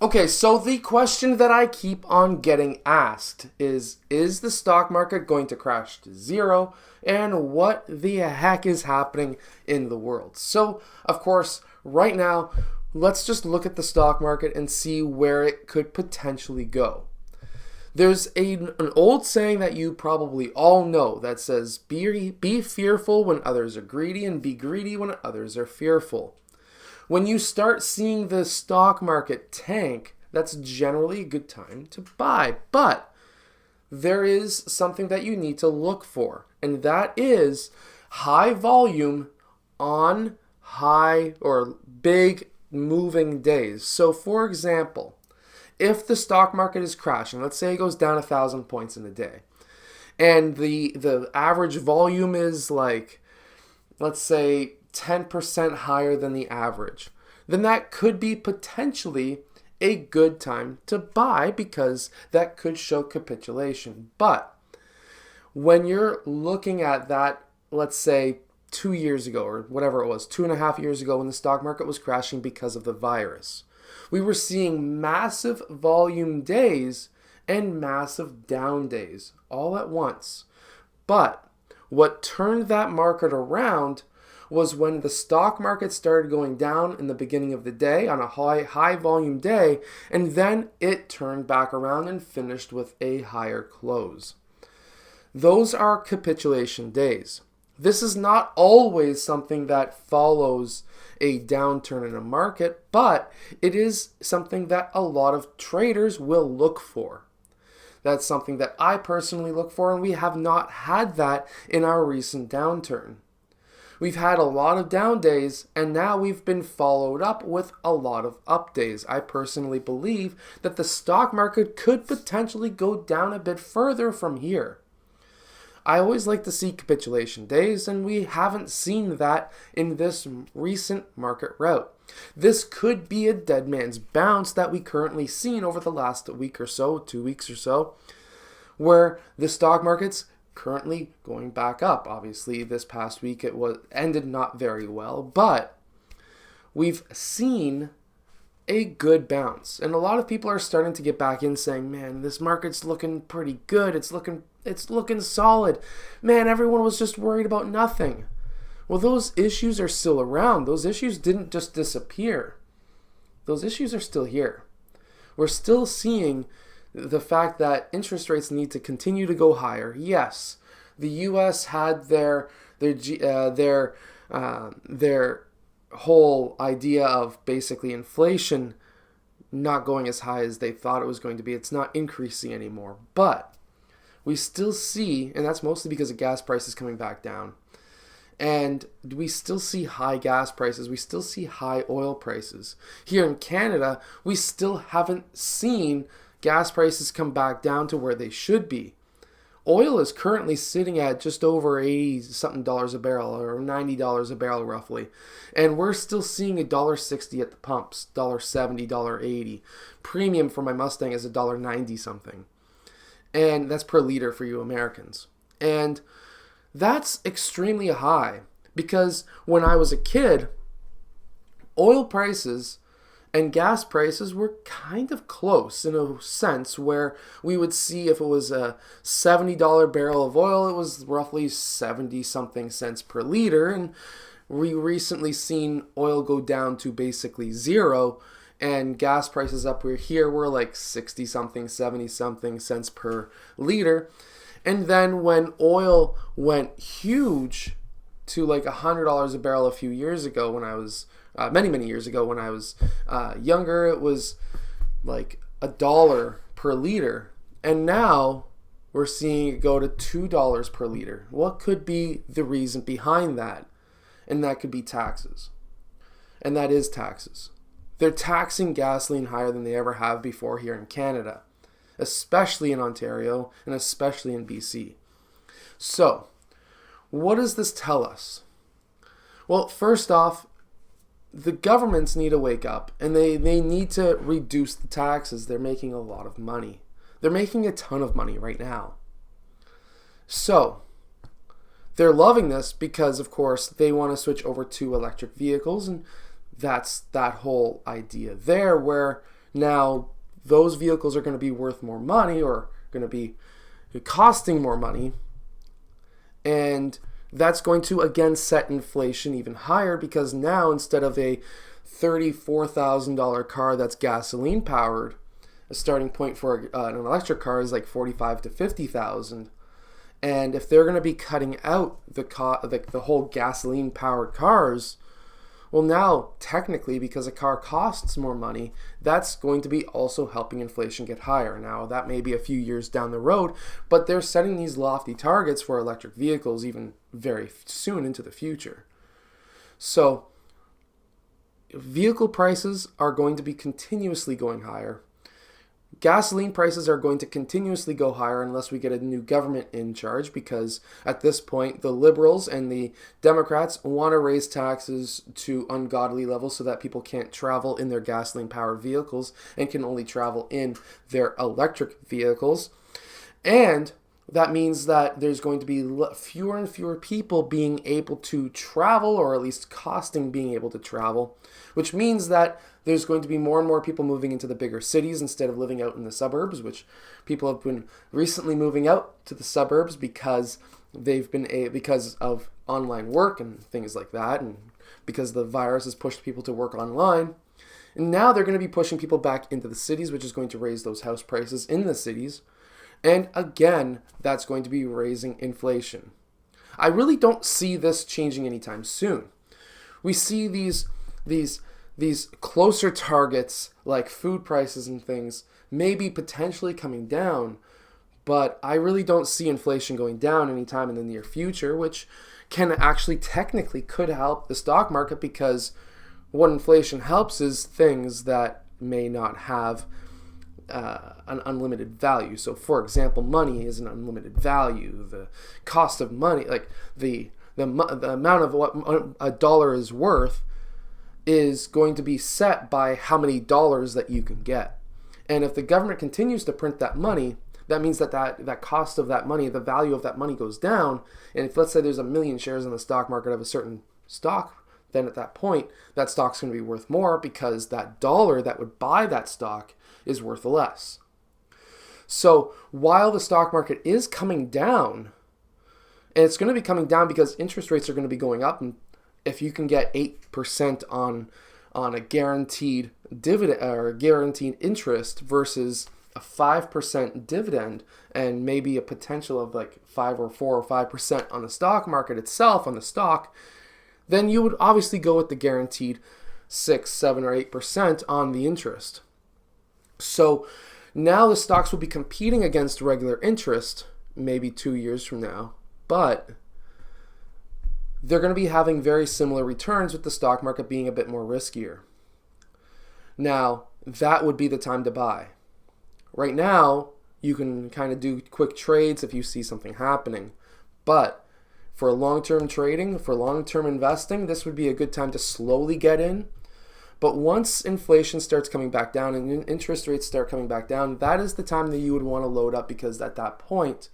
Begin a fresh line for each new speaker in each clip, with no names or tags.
Okay, so the question that I keep on getting asked is the stock market going to crash to zero? And what the heck is happening in the world? So, of course, right now, let's just look at the stock market and see where it could potentially go. There's an old saying that you probably all know that says, be fearful when others are greedy and be greedy when others are fearful. When you start seeing the stock market tank, that's generally a good time to buy. But there is something that you need to look for, and that is high volume on high or big moving days. So for example, if the stock market is crashing, let's say it goes down 1,000 points in a day, and the average volume is like, let's say 10% higher than the average, then that could be potentially a good time to buy because that could show capitulation. But when you're looking at that, let's say 2 years ago or whatever it was, 2.5 years ago when the stock market was crashing because of the virus, we were seeing massive volume days and massive down days all at once. But what turned that market around was when the stock market started going down in the beginning of the day on a high volume day, and then it turned back around and finished with a higher close. Those are capitulation days. This is not always something that follows a downturn in a market, but it is something that a lot of traders will look for. That's something that I personally look for, and we have not had that in our recent downturn. We've had a lot of down days, and now we've been followed up with a lot of up days. I personally believe that the stock market could potentially go down a bit further from here. I always like to see capitulation days, and we haven't seen that in this recent market rout. This could be a dead man's bounce that we currently seen over the last week or so, 2 weeks or so, where the stock market's currently going back up. Obviously, this past week it ended not very well, but we've seen a good bounce, and a lot of people are starting to get back in, saying, "Man, this market's looking pretty good. It's looking solid. Man, everyone was just worried about nothing." Well, those issues are still around. Those issues didn't just disappear. Those issues are still here. We're still seeing the fact that interest rates need to continue to go higher. Yes, the U.S. had their whole idea of basically inflation not going as high as they thought it was going to be. It's not increasing anymore, but we still see, and that's mostly because of gas prices coming back down, and we still see high gas prices. We still see high oil prices. Here in Canada, we still haven't seen gas prices come back down to where they should be. Oil is currently sitting at just over $80-something a barrel, or $90 a barrel roughly. And we're still seeing $1.60 at the pumps, $1.70, $1.80. Premium for my Mustang is $1.90 something. And that's per liter for you Americans. And that's extremely high, because when I was a kid, oil prices and gas prices were kind of close in a sense, where we would see if it was a $70 barrel of oil, it was roughly 70 something cents per liter. And we recently seen oil go down to basically zero, and gas prices up here were like 60 something, 70 something cents per liter. And then when oil went huge to like $100 a barrel a few years ago, when I was many years ago when I was younger, it was like $1 per liter, and now we're seeing it go to $2 per liter. What could be the reason behind that? And that could be taxes, and that is taxes. They're taxing gasoline higher than they ever have before here in Canada, especially in Ontario and especially in BC. So, what does this tell us? Well, first off, the governments need to wake up, and they need to reduce the taxes. They're making a lot of money. They're making a ton of money right now. So, they're loving this because, of course, they want to switch over to electric vehicles, and that's that whole idea there, where Now, those vehicles are going to be worth more money or going to be costing more money. And that's going to, again, set inflation even higher because now instead of a $34,000 car that's gasoline powered, a starting point for an electric car is like $45,000 to $50,000. And if they're going to be cutting out the whole gasoline powered cars, well, now technically, because a car costs more money, that's going to be also helping inflation get higher. Now, that may be a few years down the road, but they're setting these lofty targets for electric vehicles even very soon into the future. So, vehicle prices are going to be continuously going higher. Gasoline prices are going to continuously go higher unless we get a new government in charge, because at this point the liberals and the Democrats want to raise taxes to ungodly levels so that people can't travel in their gasoline powered vehicles and can only travel in their electric vehicles. And that means that there's going to be fewer and fewer people being able to travel, or at least costing being able to travel, which means that there's going to be more and more people moving into the bigger cities instead of living out in the suburbs, which people have been recently moving out to the suburbs because because of online work and things like that, and because the virus has pushed people to work online. And now they're going to be pushing people back into the cities, which is going to raise those house prices in the cities. And again, that's going to be raising inflation. I really don't see this changing anytime soon. We see these closer targets like food prices and things maybe potentially coming down, but I really don't see inflation going down anytime in the near future, which can actually technically could help the stock market, because what inflation helps is things that may not have an unlimited value. So, for example, money is an unlimited value. The cost of money, like the amount of what a dollar is worth, is going to be set by how many dollars that you can get. And if the government continues to print that money, that means that cost of that money, the value of that money goes down. And if, let's say, there's 1 million shares in the stock market of a certain stock, then at that point, that stock's going to be worth more because that dollar that would buy that stock is worth less. So while the stock market is coming down, and it's going to be coming down because interest rates are going to be going up, and if you can get 8% on a guaranteed dividend or guaranteed interest versus a 5% dividend, and maybe a potential of like 5 or 4 or 5% on the stock market itself, on the stock, then you would obviously go with the guaranteed 6, 7, or 8% on the interest. So now the stocks will be competing against regular interest maybe 2 years from now, but they're going to be having very similar returns, with the stock market being a bit more riskier. Now, that would be the time to buy. Right now, you can kind of do quick trades if you see something happening, but for long-term trading, for long-term investing, this would be a good time to slowly get in. But once inflation starts coming back down and interest rates start coming back down, that is the time that you would want to load up, because at that point,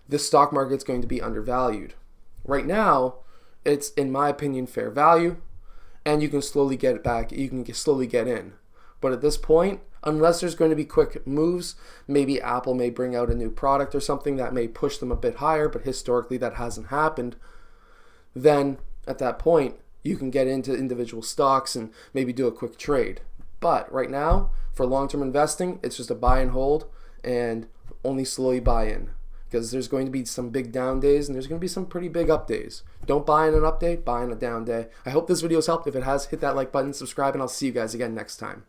the stock market's going to be undervalued. Right now, it's, in my opinion, fair value, and you can slowly get it back. You can slowly get in. But at this point, unless there's going to be quick moves, maybe Apple may bring out a new product or something that may push them a bit higher, but historically that hasn't happened, then at that point, you can get into individual stocks and maybe do a quick trade. But right now, for long-term investing, it's just a buy and hold, and only slowly buy in, because there's going to be some big down days and there's going to be some pretty big up days. Don't buy in an up day, buy in a down day. I hope this video has helped. If it has, hit that like button, subscribe, and I'll see you guys again next time.